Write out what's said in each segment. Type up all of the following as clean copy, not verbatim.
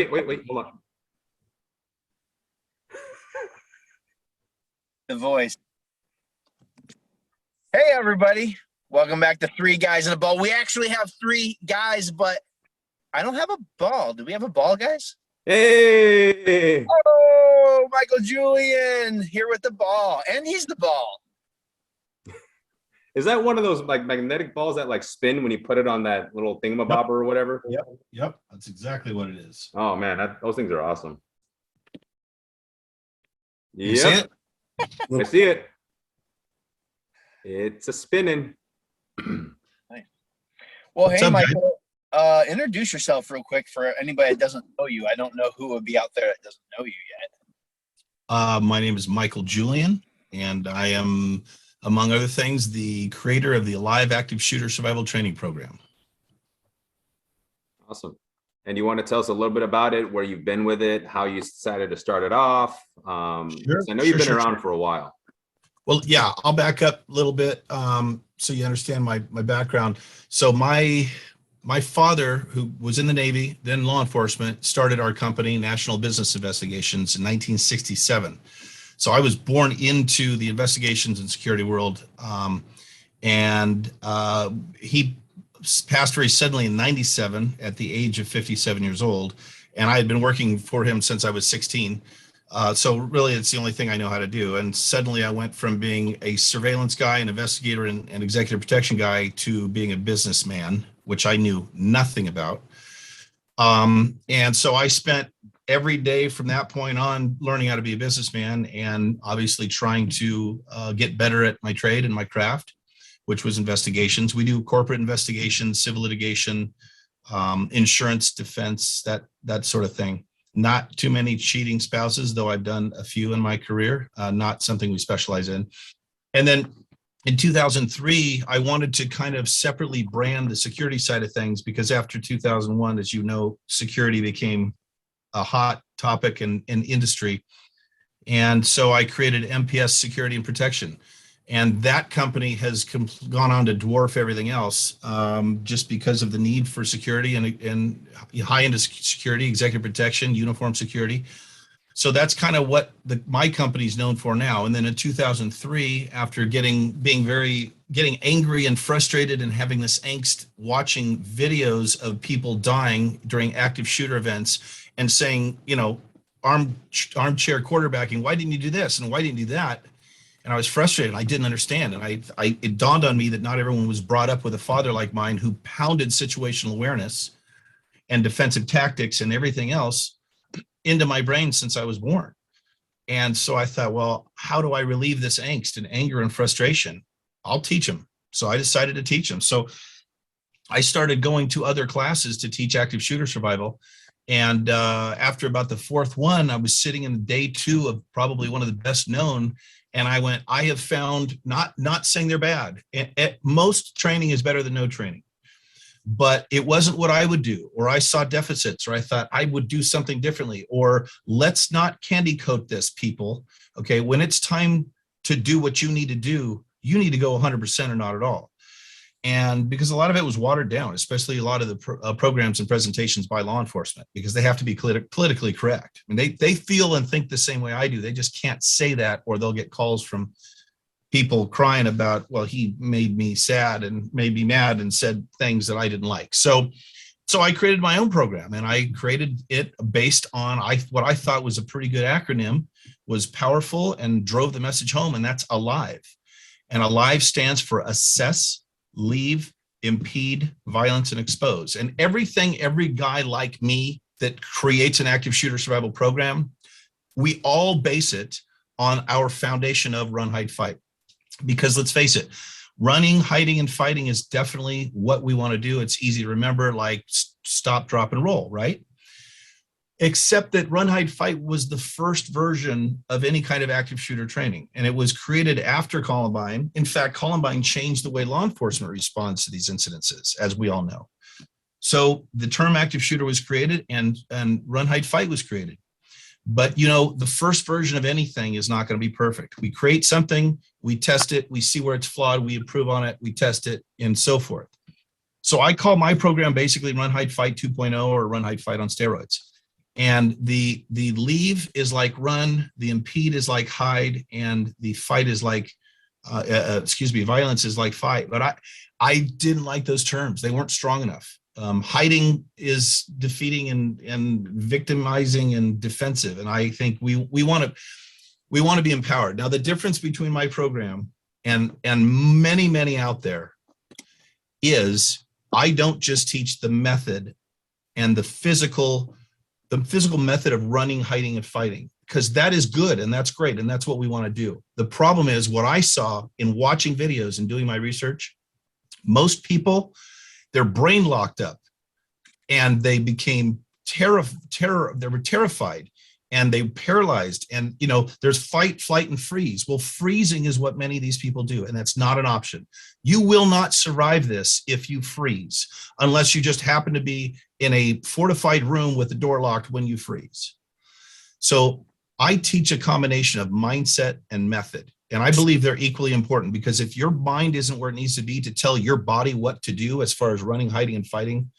wait. Hold on. The voice. Hey, everybody. Welcome back to Three Guys in a Ball. We actually have three guys, but I don't have a ball. Do we have a ball, guys? Hey! Oh, Michael Julian here with the ball, and he's the ball. Is that one of those like magnetic balls that like spin when you put it on that little thingamabobber or whatever? Yep. That's exactly what it is. Oh man, those things are awesome. You see it? I see it. It's a spinning. Nice. Well, hey, Michael, introduce yourself real quick for anybody that doesn't know you. I don't know who would be out there that doesn't know you yet. My name is Michael Julian, and I am, among other things, the creator of the A.L.I.V.E Active Shooter Survival Training Program. Awesome. And you want to tell us a little bit about it, where you've been with it, how you decided to start it off? Sure, I know you've been around for a while. Well, yeah, I'll back up a little bit so you understand my background. So my father, who was in the Navy, then law enforcement, started our company, National Business Investigations, in 1967. So I was born into the investigations and security world, and he passed very suddenly in 97 at the age of 57 years old, and I had been working for him since I was 16. So really, it's the only thing I know how to do. And suddenly I went from being a surveillance guy, an investigator, and executive protection guy to being a businessman, which I knew nothing about. And so I spent every day from that point on learning how to be a businessman and obviously trying to get better at my trade and my craft, which was investigations. We do corporate investigations, civil litigation, insurance, defense, that sort of thing. Not too many cheating spouses, though I've done a few in my career, not something we specialize in. And then in 2003, I wanted to kind of separately brand the security side of things, because after 2001, as you know, security became a hot topic in industry. And so I created MPS Security and Protection. And that company has gone on to dwarf everything else, just because of the need for security and high-end security, executive protection, uniform security. So that's kind of what my company is known for now. And then in 2003, after getting angry and frustrated and having this angst, watching videos of people dying during active shooter events and saying, you know, armchair quarterbacking, why didn't you do this and why didn't you do that? And I was frustrated. I didn't understand. And it dawned on me that not everyone was brought up with a father like mine who pounded situational awareness and defensive tactics and everything else into my brain since I was born. And so I thought, well, how do I relieve this angst and anger and frustration? I'll teach them. So I decided to teach them. So I started going to other classes to teach active shooter survival. And after about the fourth one, I was sitting in day two of probably one of the best known. And I went, I have found, not saying they're bad. At most, training is better than no training. But it wasn't what I would do, or I saw deficits, or I thought I would do something differently, or let's not candy coat this, people. Okay, when it's time to do what you need to do, you need to go 100% or not at all. And because a lot of it was watered down, especially a lot of the programs and presentations by law enforcement, because they have to be politically correct. I mean, they feel and think the same way I do. They just can't say that, or they'll get calls from people crying about, well, he made me sad and made me mad and said things that I didn't like. So I created my own program, and I created it based on what I thought was a pretty good acronym, was powerful and drove the message home, and that's A.L.I.V.E. And A.L.I.V.E stands for Assess, Leave, Impede, Violence, and Expose. And every guy like me that creates an active shooter survival program, we all base it on our foundation of run, hide, fight. Because let's face it, running, hiding, and fighting is definitely what we want to do. It's easy to remember, like stop, drop, and roll, right? Except that run, hide, fight was the first version of any kind of active shooter training. And it was created after Columbine. In fact, Columbine changed the way law enforcement responds to these incidences, as we all know. So the term active shooter was created, and run, hide, fight was created. But, you know, the first version of anything is not going to be perfect. We create something, we test it, we see where it's flawed, we improve on it, we test it, and so forth. So I call my program basically Run, Hide, Fight 2.0, or Run, Hide, Fight on steroids. And the leave is like run, the impede is like hide, and the fight is like, violence is like fight. But I didn't like those terms. They weren't strong enough. Hiding is defeating and victimizing and defensive. And I think we want to be empowered. Now, the difference between my program and many out there is I don't just teach the method and the physical method of running, hiding, and fighting, because that is good and that's great and that's what we want to do. The problem is what I saw in watching videos and doing my research, most people, their brain locked up and they became they were terrified and they paralyzed. And there's fight, flight, and freeze. Well, freezing is what many of these people do, and that's not an option. You will not survive this if you freeze, unless you just happen to be in a fortified room with the door locked when you freeze. So I teach a combination of mindset and method. And I believe they're equally important, because if your mind isn't where it needs to be to tell your body what to do as far as running, hiding, and fighting,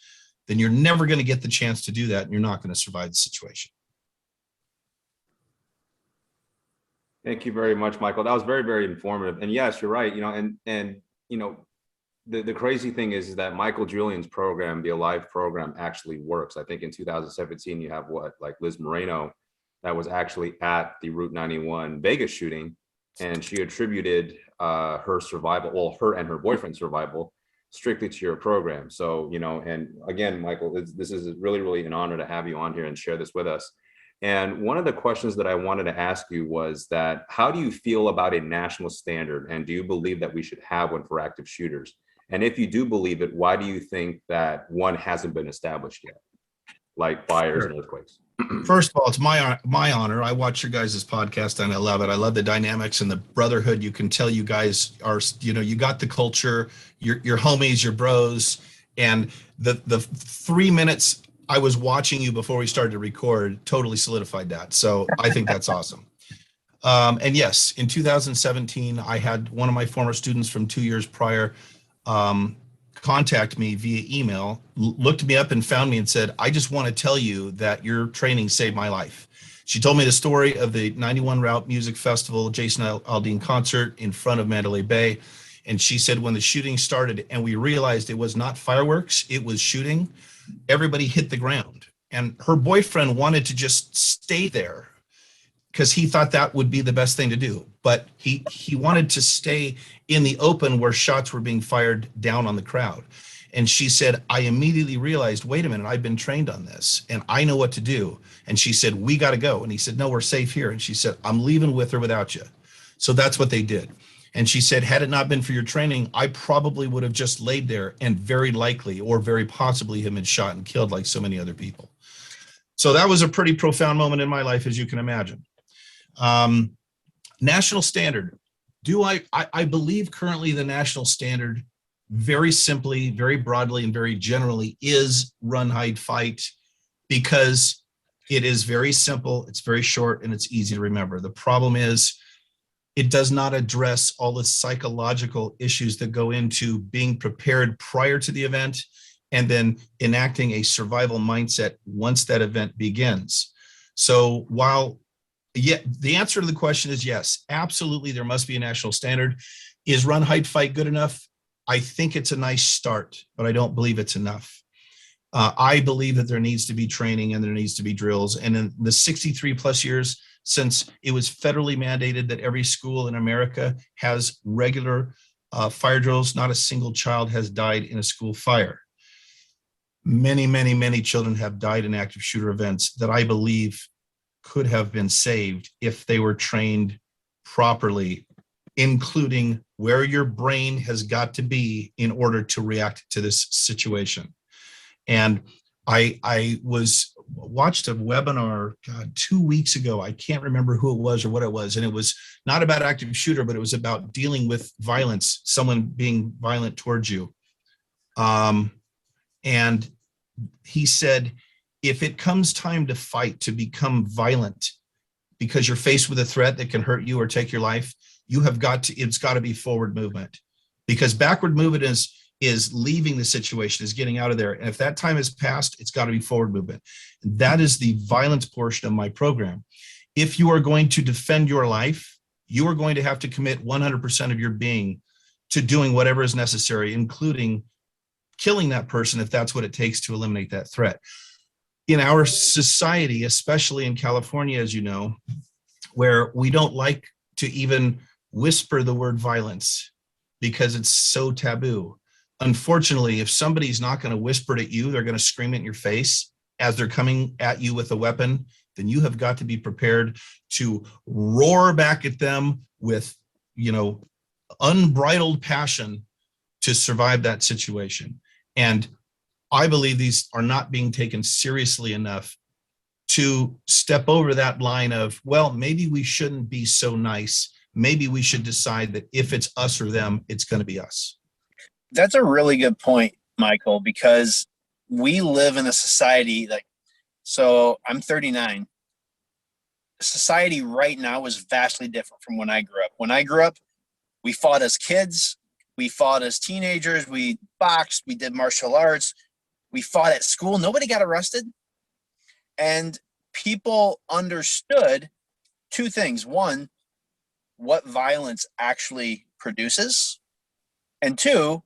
then you're never going to get the chance to do that, and you're not going to survive the situation. Thank you very much, Michael. That was very, very informative. And yes, you're right. The crazy thing is that Michael Julian's program, the A.L.I.V.E program, actually works. I think in 2017, you have Liz Moreno, that was actually at the Route 91 Vegas shooting, and she attributed her survival, well, her and her boyfriend's survival, strictly to your program. So, and again, Michael, this is really, really an honor to have you on here and share this with us. And one of the questions that I wanted to ask you was that, how do you feel about a national standard? And do you believe that we should have one for active shooters? And if you do believe it, why do you think that one hasn't been established yet, like fires and earthquakes? First of all, it's my honor. I watch your guys' podcast and I love it. I love the dynamics and the brotherhood. You can tell you guys are, you got the culture, your homies, your bros. And the 3 minutes I was watching you before we started to record totally solidified that. So I think that's awesome. And yes, in 2017, I had one of my former students from 2 years prior contact me via email, looked me up and found me and said, I just want to tell you that your training saved my life. She told me the story of the 91 Route Music Festival, Jason Aldean concert in front of Mandalay Bay. And she said, when the shooting started and we realized it was not fireworks, it was shooting, everybody hit the ground. And her boyfriend wanted to just stay there because he thought that would be the best thing to do. But he wanted to stay in the open where shots were being fired down on the crowd. And she said, I immediately realized, wait a minute, I've been trained on this and I know what to do. And she said, we got to go. And he said, no, we're safe here. And she said, I'm leaving with or without you. So that's what they did. And she said, had it not been for your training, I probably would have just laid there and very likely or very possibly have been shot and killed like so many other people. So that was a pretty profound moment in my life, as you can imagine. National standard. I believe currently the national standard, very simply, very broadly, and very generally, is run, hide, fight, because it is very simple, it's very short, and it's easy to remember. The problem is it does not address all the psychological issues that go into being prepared prior to the event and then enacting a survival mindset once that event begins. So while the answer to the question is yes, absolutely, there must be a national standard. Is run, hide, fight good enough? I think it's a nice start, but I don't believe it's enough. I believe that there needs to be training and there needs to be drills. And in the 63 plus years since it was federally mandated that every school in America has regular fire drills, not a single child has died in a school fire. Many, many, many children have died in active shooter events that I believe could have been saved if they were trained properly, including where your brain has got to be in order to react to this situation. And I watched a webinar, 2 weeks ago. I can't remember who it was or what it was. And it was not about active shooter, but it was about dealing with violence, someone being violent towards you. And he said, if it comes time to fight, to become violent because you're faced with a threat that can hurt you or take your life, it's got to be forward movement, because backward movement is leaving the situation, is getting out of there. And if that time has passed, it's got to be forward movement. And that is the violence portion of my program. If you are going to defend your life, you are going to have to commit 100% of your being to doing whatever is necessary, including killing that person if that's what it takes to eliminate that threat. In our society, especially in California, as you know, where we don't like to even whisper the word violence because it's so taboo. Unfortunately, if somebody's not going to whisper it at you, they're going to scream it in your face as they're coming at you with a weapon, then you have got to be prepared to roar back at them with, unbridled passion to survive that situation. And I believe these are not being taken seriously enough to step over that line of, well, maybe we shouldn't be so nice. Maybe we should decide that if it's us or them, it's going to be us. That's a really good point, Michael, because we live in a society so I'm 39. Society right now is vastly different from when I grew up. When I grew up, we fought as kids, we fought as teenagers, we boxed, we did martial arts, we fought at school. Nobody got arrested. And people understood two things. One, what violence actually produces, and two,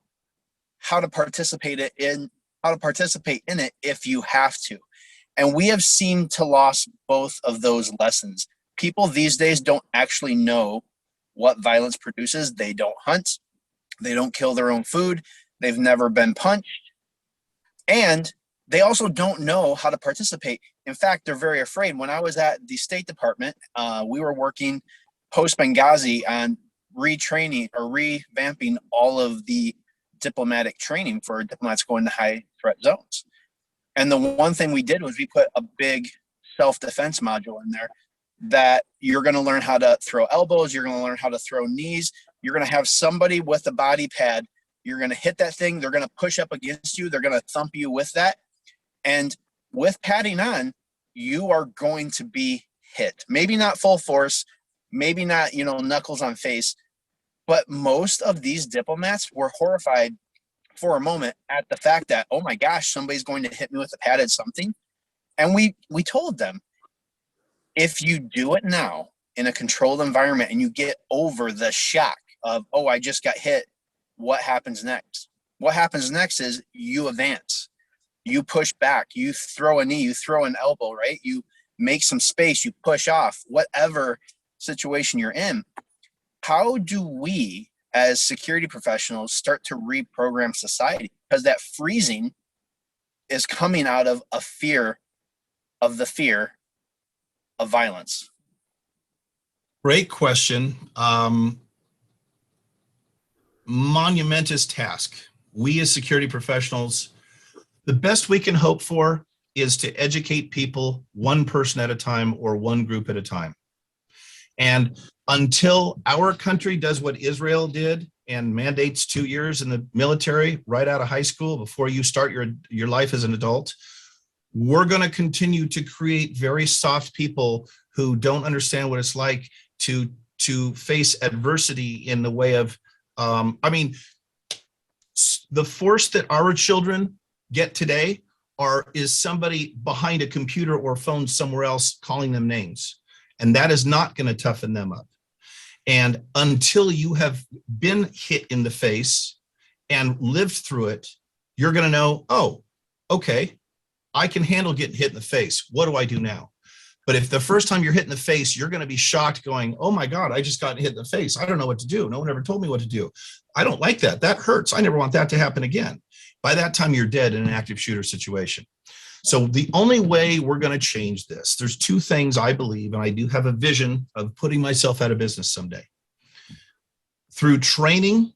how to participate in it if you have to. And we have seemed to lost both of those lessons. People these days don't actually know what violence produces. They don't hunt. They don't kill their own food. They've never been punched. And they also don't know how to participate. In fact, they're very afraid. When I was at the State Department, we were working post-Benghazi on retraining or revamping all of the diplomatic training for diplomats going to high threat zones. And the one thing we did was we put a big self-defense module in there that you're going to learn how to throw elbows. You're going to learn how to throw knees. You're going to have somebody with a body pad. You're going to hit that thing. They're going to push up against you. They're going to thump you with that. And with padding on, you are going to be hit. Maybe not full force, maybe not, knuckles on face, but most of these diplomats were horrified for a moment at the fact that, oh my gosh, somebody's going to hit me with a padded something. And we told them, if you do it now in a controlled environment and you get over the shock of, oh, I just got hit, what happens next? What happens next is you advance. You push back, you throw a knee, you throw an elbow, right? You make some space, you push off, whatever situation you're in. How do we as security professionals start to reprogram society? Because that freezing is coming out of a fear of violence. Great question. Monumentous task. We as security professionals, the best we can hope for is to educate people one person at a time or one group at a time. And until our country does what Israel did and mandates 2 years in the military right out of high school before you start your life as an adult, we're going to continue to create very soft people who don't understand what it's like to face adversity in the way of, the force that our children get today is somebody behind a computer or phone somewhere else calling them names. And that is not going to toughen them up. And until you have been hit in the face and lived through it, you're going to know, oh, okay, I can handle getting hit in the face. What do I do now? But if the first time you're hit in the face, you're going to be shocked going, oh my God, I just got hit in the face. I don't know what to do. No one ever told me what to do. I don't like that. That hurts. I never want that to happen again. By that time, you're dead in an active shooter situation. So the only way we're going to change this, there's two things I believe, and I do have a vision of putting myself out of business someday. Through training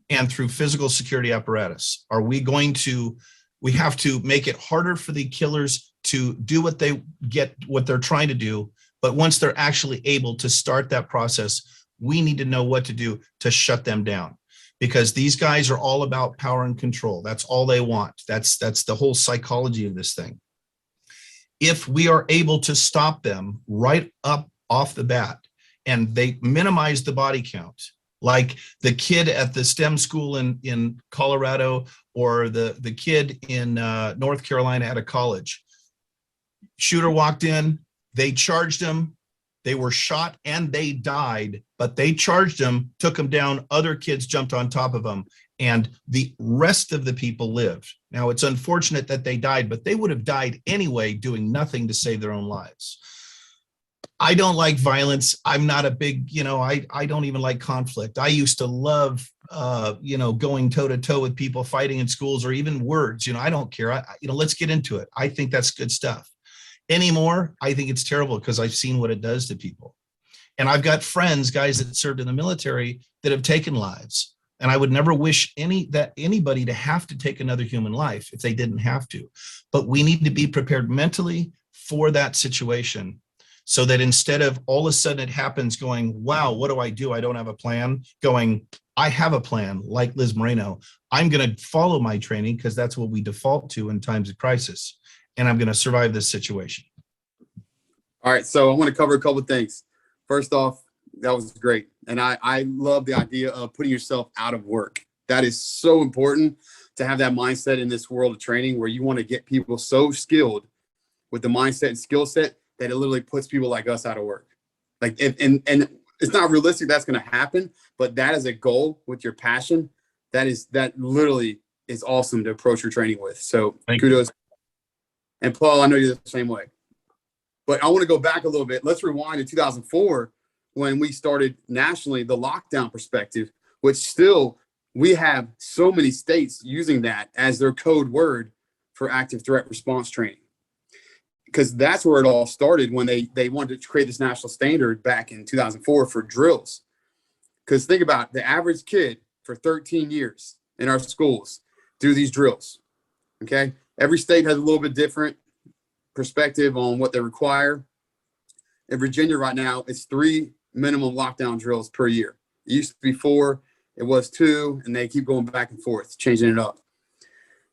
and through physical security apparatus, we have to make it harder for the killers to do what they're trying to do. But once they're actually able to start that process, we need to know what to do to shut them down. Because these guys are all about power and control. That's all they want. That's the whole psychology of this thing. If we are able to stop them right up off the bat and they minimize the body count, Like the kid at the STEM school in Colorado, or the kid in North Carolina at a college. Shooter walked in, they charged him, they were shot and they died, but they charged him, took him down, other kids jumped on top of him, and the rest of the people lived. Now, it's unfortunate that they died, but they would have died anyway doing nothing to save their own lives. I don't like violence. I'm not a big, I don't even like conflict. I used to love, going toe to toe with people, fighting in schools, or even words. I don't care. Let's get into it. I think that's good stuff. Anymore, I think it's terrible because I've seen what it does to people. And I've got friends, guys that served in the military, that have taken lives. And I would never wish anybody to have to take another human life if they didn't have to. But we need to be prepared mentally for that situation, so that instead of all of a sudden it happens going, wow, what do? I don't have a plan. Going, I have a plan, like Liz Moreno. I'm going to follow my training because that's what we default to in times of crisis. And I'm going to survive this situation. All right. So I want to cover a couple of things. First off, that was great. And I love the idea of putting yourself out of work. That is so important to have that mindset in this world of training, where you want to get people so skilled with the mindset and skill set that it literally puts people like us out of work. Like, and it's not realistic that's going to happen, but that is a goal with your passion. That literally is awesome to approach your training with. So kudos. And Paul, I know you're the same way. But I want to go back a little bit. Let's rewind to 2004, when we started nationally the lockdown perspective, which still we have so many states using that as their code word for active threat response training. Because that's where it all started, when they wanted to create this national standard back in 2004 for drills. Because think about it, the average kid for 13 years in our schools do these drills. Okay. Every state has a little bit different perspective on what they require. In Virginia right now, it's 3 minimum lockdown drills per year. It used to be 4, it was 2, and they keep going back and forth, changing it up.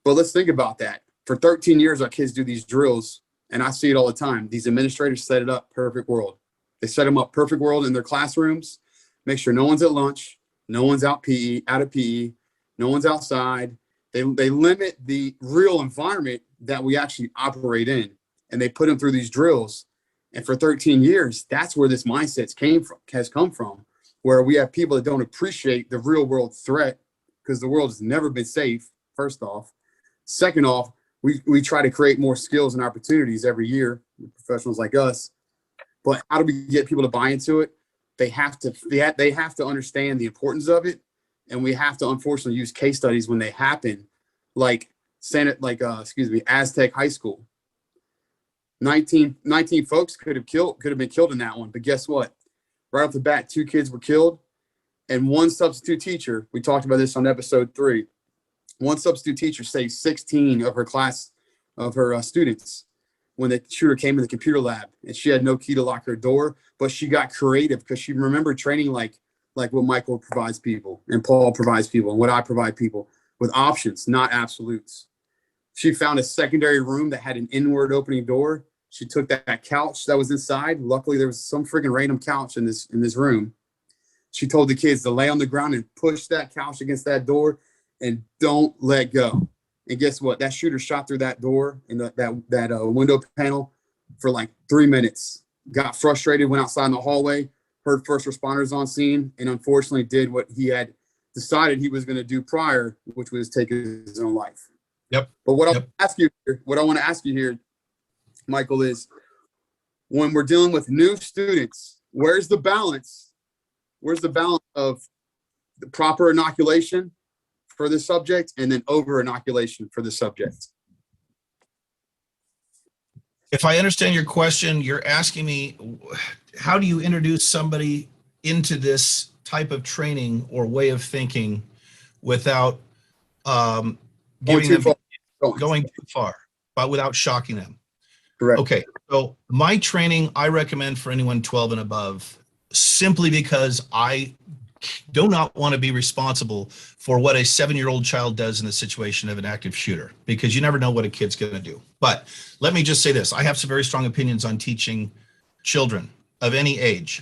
But let's think about that. For 13 years, our kids do these drills, and I see it all the time. These administrators set it up perfect world. They set them up perfect world in their classrooms, make sure no one's at lunch, no one's out of PE, no one's outside. They limit the real environment that we actually operate in, and they put them through these drills. And for 13 years, that's where this mindset has come from, where we have people that don't appreciate the real world threat, because the world has never been safe, first off. Second off, we try to create more skills and opportunities every year with professionals like us. But how do we get people to buy into it? They have to understand the importance of it. And we have to, unfortunately, use case studies when they happen, like Aztec High School. 19 folks could have been killed in that one. But guess what? Right off the bat, 2 kids were killed, and one substitute teacher, we talked about this on episode 3, one substitute teacher saved 16 of her students when the shooter came in the computer lab, and she had no key to lock her door, but she got creative because she remembered training like what Michael provides people and Paul provides people and what I provide people, with options, not absolutes. She found a secondary room that had an inward opening door. She took that couch that was inside. Luckily, there was some freaking random couch in this room. She told the kids to lay on the ground and push that couch against that door and don't let go. And guess what? That shooter shot through that door and that window panel for like 3 minutes. Got frustrated, went outside in the hallway, heard first responders on scene, and unfortunately did what he had decided he was going to do prior, which was take his own life. Yep. But what I want to ask you here, Michael, is when we're dealing with new students, where's the balance? Where's the balance of the proper inoculation for the subject and then over inoculation for the subject? If I understand your question, you're asking me, how do you introduce somebody into this type of training or way of thinking without going too far, but without shocking them? Correct. Okay, so my training, I recommend for anyone 12 and above, simply because I do not want to be responsible for what a 7-year-old child does in the situation of an active shooter, because you never know what a kid's going to do. But let me just say this. I have some very strong opinions on teaching children of any age.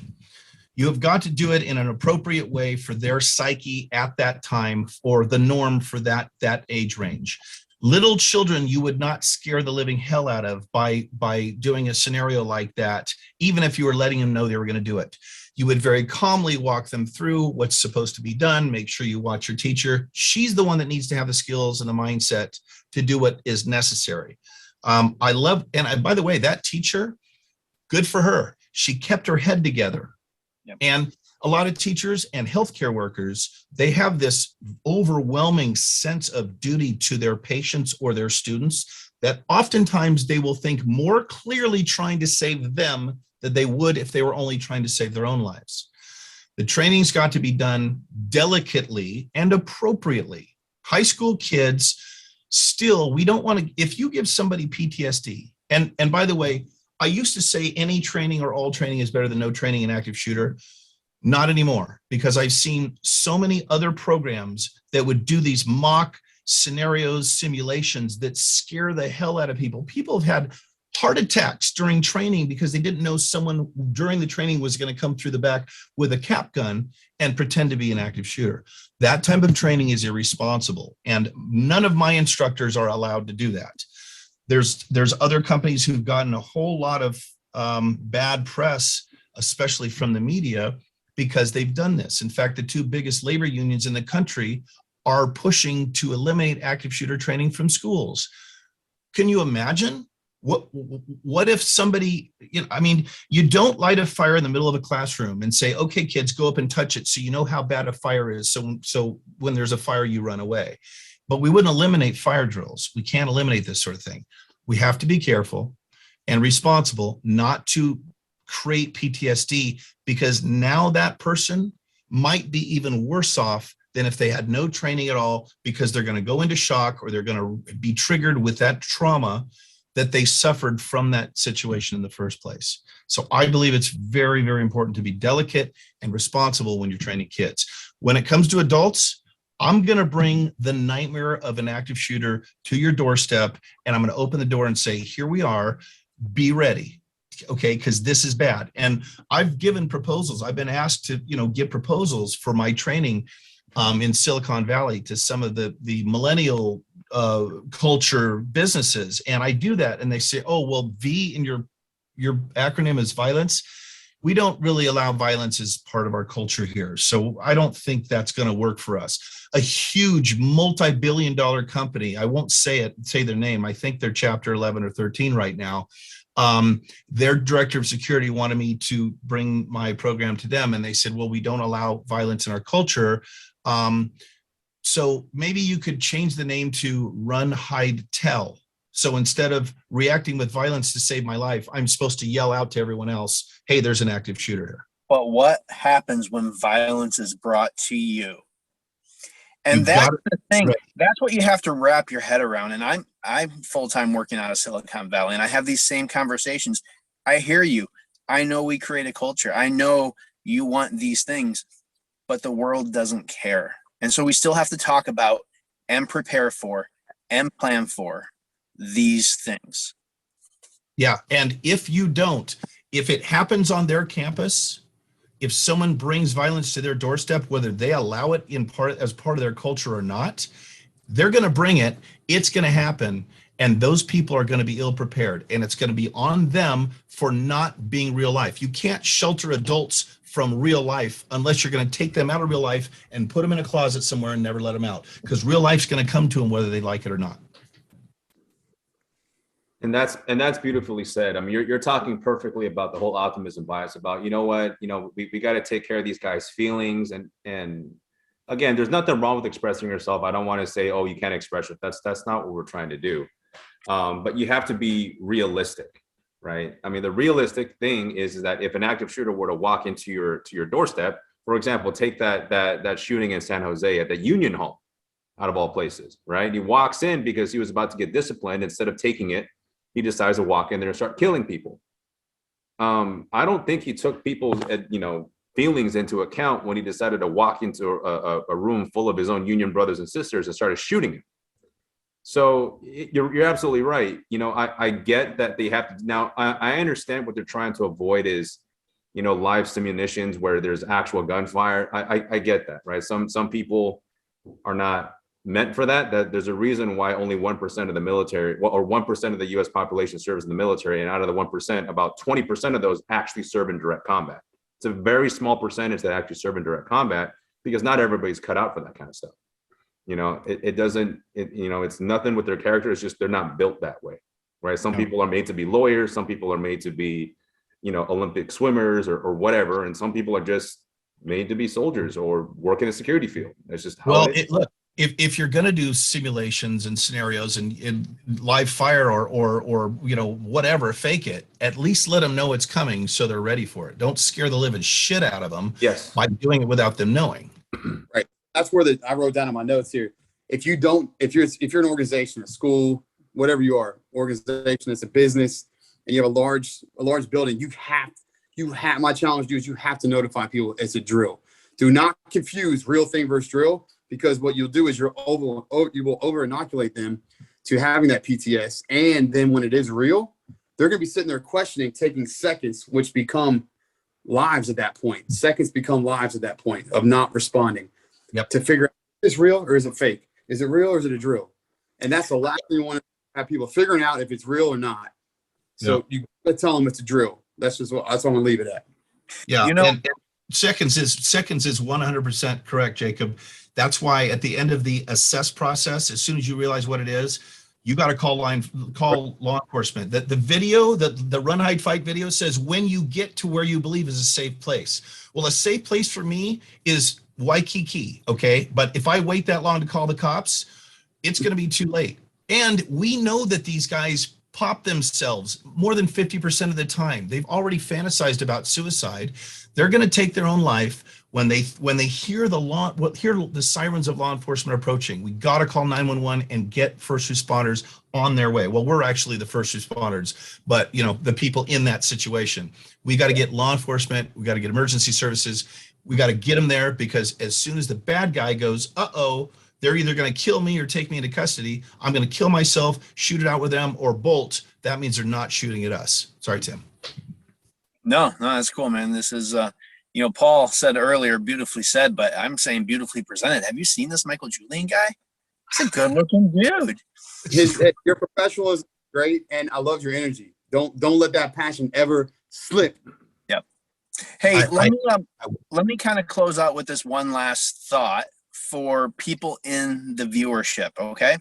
You have got to do it in an appropriate way for their psyche at that time, or the norm for that age range. Little children, you would not scare the living hell out of by doing a scenario like that, even if you were letting them know they were going to do it. You would very calmly walk them through what's supposed to be done. Make sure you watch your teacher. She's the one that needs to have the skills and the mindset to do what is necessary. I love, and by the way, that teacher, good for her. She kept her head together. Yep. And a lot of teachers and healthcare workers, they have this overwhelming sense of duty to their patients or their students that oftentimes they will think more clearly trying to save them than they would if they were only trying to save their own lives. The training's got to be done delicately and appropriately. High school kids, still, we don't want to, if you give somebody PTSD, and by the way, I used to say any training or all training is better than no training in active shooter. Not anymore, because I've seen so many other programs that would do these mock scenarios, simulations that scare the hell out of people. People have had heart attacks during training because they didn't know someone during the training was going to come through the back with a cap gun and pretend to be an active shooter. That type of training is irresponsible, and none of my instructors are allowed to do that. There's other companies who've gotten a whole lot of bad press, especially from the media, because they've done this. In fact, the two biggest labor unions in the country are pushing to eliminate active shooter training from schools. Can you imagine? What if somebody, you don't light a fire in the middle of a classroom and say, okay, kids, go up and touch it so you know how bad a fire is. So when there's a fire, you run away. But we wouldn't eliminate fire drills. We can't eliminate this sort of thing. We have to be careful and responsible not to create PTSD, because now that person might be even worse off than if they had no training at all, because they're going to go into shock or they're going to be triggered with that trauma that they suffered from that situation in the first place. So I believe it's very, very important to be delicate and responsible when you're training kids. When it comes to adults, I'm going to bring the nightmare of an active shooter to your doorstep, and I'm going to open the door and say, here we are, be ready. Okay, because this is bad. And I've given proposals. I've been asked to, give proposals for my training in Silicon Valley to some of the millennial culture businesses. And I do that. And they say, oh, well, V in your acronym is violence. We don't really allow violence as part of our culture here. So I don't think that's going to work for us. A huge multi-billion-dollar company, I won't say their name. I think they're chapter 11 or 13 right now. Their director of security wanted me to bring my program to them, and they said, well, we don't allow violence in our culture. So maybe you could change the name to Run, Hide, Tell. So instead of reacting with violence to save my life, I'm supposed to yell out to everyone else, hey, there's an active shooter here. But what happens when violence is brought to you? And that's the thing. Right. That's what you have to wrap your head around. And I'm full-time working out of Silicon Valley, and I have these same conversations. I hear you. I know we create a culture. I know you want these things, but the world doesn't care. And so we still have to talk about and prepare for and plan for these things. Yeah. And if it happens on their campus, if someone brings violence to their doorstep, whether they allow it as part of their culture or not, they're going to bring it. It's going to happen. And those people are going to be ill prepared. And it's going to be on them for not being real life. You can't shelter adults from real life unless you're going to take them out of real life and put them in a closet somewhere and never let them out, because real life's going to come to them whether they like it or not. And that's beautifully said. I mean, you're talking perfectly about the whole optimism bias about, we got to take care of these guys' feelings. And again, there's nothing wrong with expressing yourself. I don't want to say, oh, you can't express it. That's not what we're trying to do. But you have to be realistic, right? I mean, the realistic thing is that if an active shooter were to walk into your doorstep, for example, take that shooting in San Jose at the Union Hall, out of all places, right? He walks in because he was about to get disciplined. Instead of taking it, he decides to walk in there and start killing people. I don't think he took people's, feelings into account when he decided to walk into a room full of his own union brothers and sisters and started shooting him. So you're absolutely right. I get that they have to, now I understand what they're trying to avoid is live simulations where there's actual gunfire. I get that, right? Some people are not meant for that. That there's a reason why only 1% of the military, or 1% of the U.S. population serves in the military, and out of the 1%, about 20% of those actually serve in direct combat. It's a very small percentage that actually serve in direct combat, because not everybody's cut out for that kind of stuff. It's nothing with their character. It's just they're not built that way, right? Some people are made to be lawyers. Some people are made to be, Olympic swimmers or whatever. And some people are just made to be soldiers or work in the security field. That's just how it is. Look, if you're going to do simulations and scenarios and live fire or whatever, fake it, at least let them know it's coming so they're ready for it. Don't scare the living shit out of them by doing it without them knowing. Right. That's where I wrote down in my notes here. If you're an organization, a school, whatever you are, organization, it's a business, and you have a large building, you have my challenge to you is you have to notify people it's a drill. Do not confuse real thing versus drill, because what you'll do is you will over inoculate them to having that PTS. And then when it is real, they're going to be sitting there questioning, taking seconds, which become lives at that point. Seconds become lives at that point of not responding. Yep. To figure out, is this real or is it fake? Is it real or is it a drill? And that's the last thing you want to have people figuring out if it's real or not. So you got to tell them it's a drill. That's what I'm going to leave it at. Yeah. And seconds is 100% correct, Jacob. That's why at the end of the assess process, as soon as you realize what it is, you got to call law enforcement. The video, the run, hide, fight video says when you get to where you believe is a safe place. Well, a safe place for me is Waikiki, okay? But if I wait that long to call the cops, it's going to be too late. And we know that these guys pop themselves more than 50% of the time. They've already fantasized about suicide. They're going to take their own life when they hear the sirens of law enforcement approaching. We got to call 911 and get first responders on their way. Well, we're actually the first responders, but the people in that situation. We got to get law enforcement. We got to get emergency services. We got to get them there, because as soon as the bad guy goes, they're either going to kill me or take me into custody, I'm going to kill myself, shoot it out with them, or bolt. That means they're not shooting at us. Sorry, Tim. No, that's cool, man. This is, Paul said earlier, beautifully said, but I'm saying beautifully presented. Have you seen this Michael Julian guy? He's a good looking dude. Your professionalism is great, and I love your energy. Don't let that passion ever slip. Yep. Hey, let me kind of close out with this one last thought for people in the viewership, okay?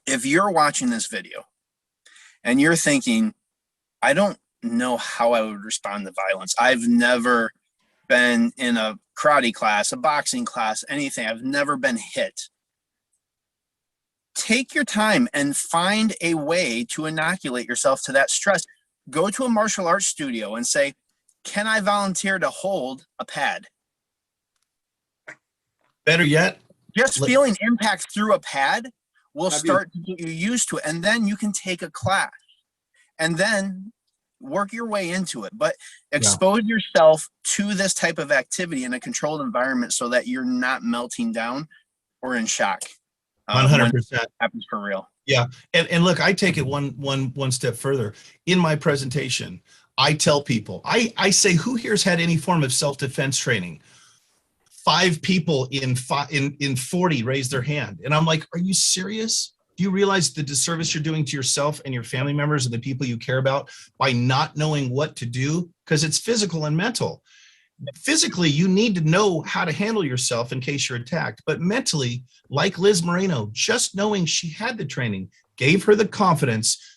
If you're watching this video and you're thinking, I don't know how I would respond to violence. I've never been in a karate class, a boxing class, anything. I've never been hit. Take your time and find a way to inoculate yourself to that stress. Go to a martial arts studio and say, can I volunteer to hold a pad? Better yet, just feeling impact through a pad will start to get you used to it. And then you can take a class and then work your way into it. But expose yourself to this type of activity in a controlled environment so that you're not melting down or in shock. 100% happens for real. Yeah. And look, I take it one step further. In my presentation, I tell people, I say, who here's had any form of self-defense training? 5 people in 40 raised their hand. And I'm like, are you serious? Do you realize the disservice you're doing to yourself and your family members and the people you care about by not knowing what to do? Because it's physical and mental. Physically, you need to know how to handle yourself in case you're attacked. But mentally, like Liz Moreno, just knowing she had the training gave her the confidence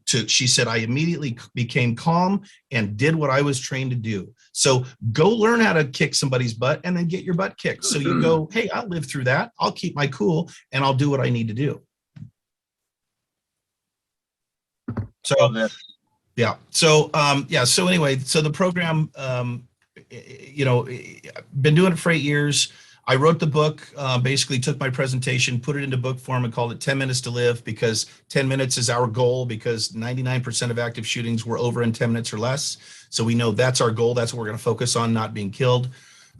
she said, I immediately became calm and did what I was trained to do. So go learn how to kick somebody's butt and then get your butt kicked. So you go, hey, I'll live through that. I'll keep my cool and I'll do what I need to do. So, yeah. So, So anyway, so the program, been doing it for 8 years. I wrote the book, basically took my presentation, put it into book form and called it 10 Minutes to Live, because 10 minutes is our goal, because 99% of active shootings were over in 10 minutes or less. So we know that's our goal. That's what we're going to focus on, not being killed.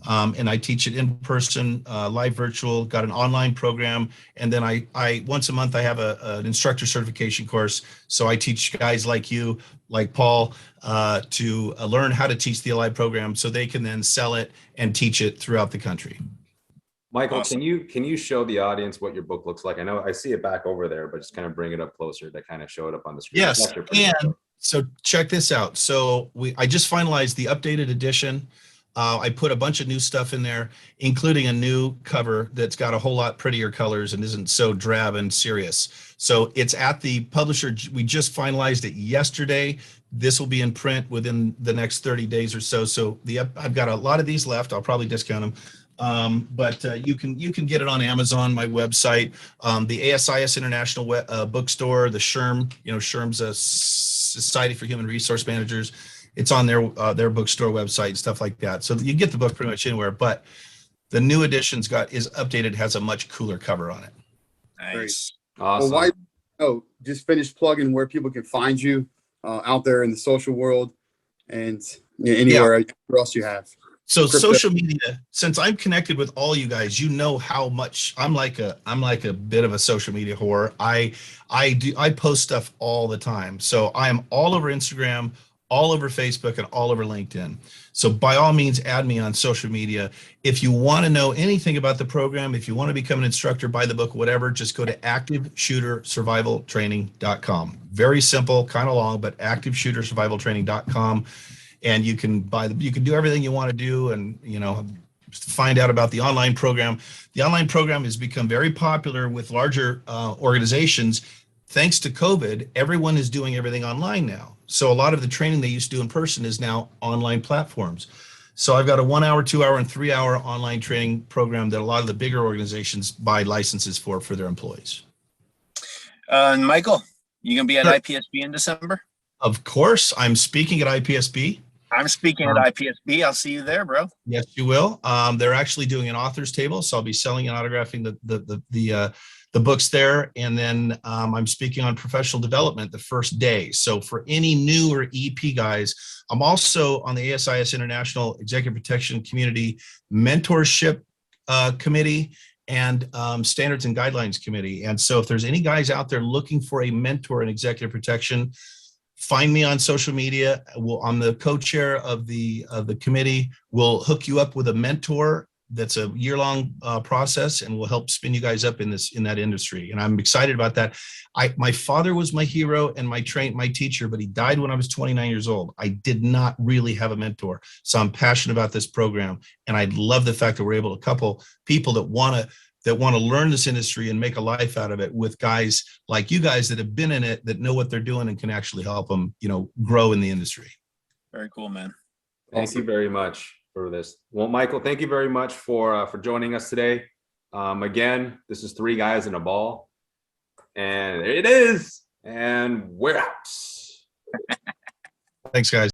And I teach it in person, live virtual, got an online program. And then I once a month, I have an instructor certification course. So I teach guys like you, like Paul, to learn how to teach the A.L.I.V.E program so they can then sell it and teach it throughout the country. Michael, Awesome. can you show the audience what your book looks like? I know I see it back over there, but just kind of bring it up closer to kind of show it up on the screen. It's Yes, actually pretty and good. so check this out. So I just finalized the updated edition. I put a bunch of new stuff in there, including a new cover that's got a whole lot prettier colors and isn't so drab and serious. So it's at the publisher. We just finalized it yesterday. This will be in print within the next 30 days or so. So I've got a lot of these left. I'll probably discount them. But you can get it on Amazon, my website, the ASIS International bookstore, the SHRM, SHRM's a Society for Human Resource Managers. It's on their bookstore website and stuff like that. So you get the book pretty much anywhere, but the new edition's is updated, has a much cooler cover on it. Nice. Awesome. Well, just finish plugging where people can find you out there in the social world and anywhere else you have. So Crypto. social media, since I'm connected with all you guys, you know how much I'm like a bit of a social media whore. I post stuff all the time. So I am all over Instagram, all over Facebook, and all over LinkedIn. So by all means, add me on social media. If you want to know anything about the program, if you want to become an instructor, buy the book, whatever, just go to activeshootersurvivaltraining.com. Very simple, kind of long, but activeshootersurvivaltraining.com. And you can you can do everything you want to do and, find out about the online program. The online program has become very popular with larger organizations. Thanks to COVID, everyone is doing everything online now. So a lot of the training they used to do in person is now online platforms. So I've got a 1 hour, 2 hour, and 3 hour online training program that a lot of the bigger organizations buy licenses for their employees. And Michael, you gonna be at Sure. IPSB in December? Of course, I'm speaking at IPSB. I'm speaking at IPSB. I'll see you there, bro. Yes, you will. They're actually doing an author's table, so I'll be selling and autographing the books there. And then I'm speaking on professional development the first day. So for any new or EP guys, I'm also on the ASIS International Executive Protection Community Mentorship Committee and Standards and Guidelines Committee. And so if there's any guys out there looking for a mentor in executive protection, find me on social media. I'm the co-chair of the committee. We'll hook you up with a mentor. That's a year-long process, and will help spin you guys up in that industry. And I'm excited about that. My father was my hero and my teacher, but he died when I was 29 years old. I did not really have a mentor, so I'm passionate about this program, and I love the fact that we're able to couple people that want to learn this industry and make a life out of it with guys like you guys that have been in it, that know what they're doing and can actually help them, grow in the industry. Very cool, man. Thank you very much for this. Well, Michael, thank you very much for joining us today. Again, this is 3 Guys in a Ball, and there it is. And we're out. Thanks, guys.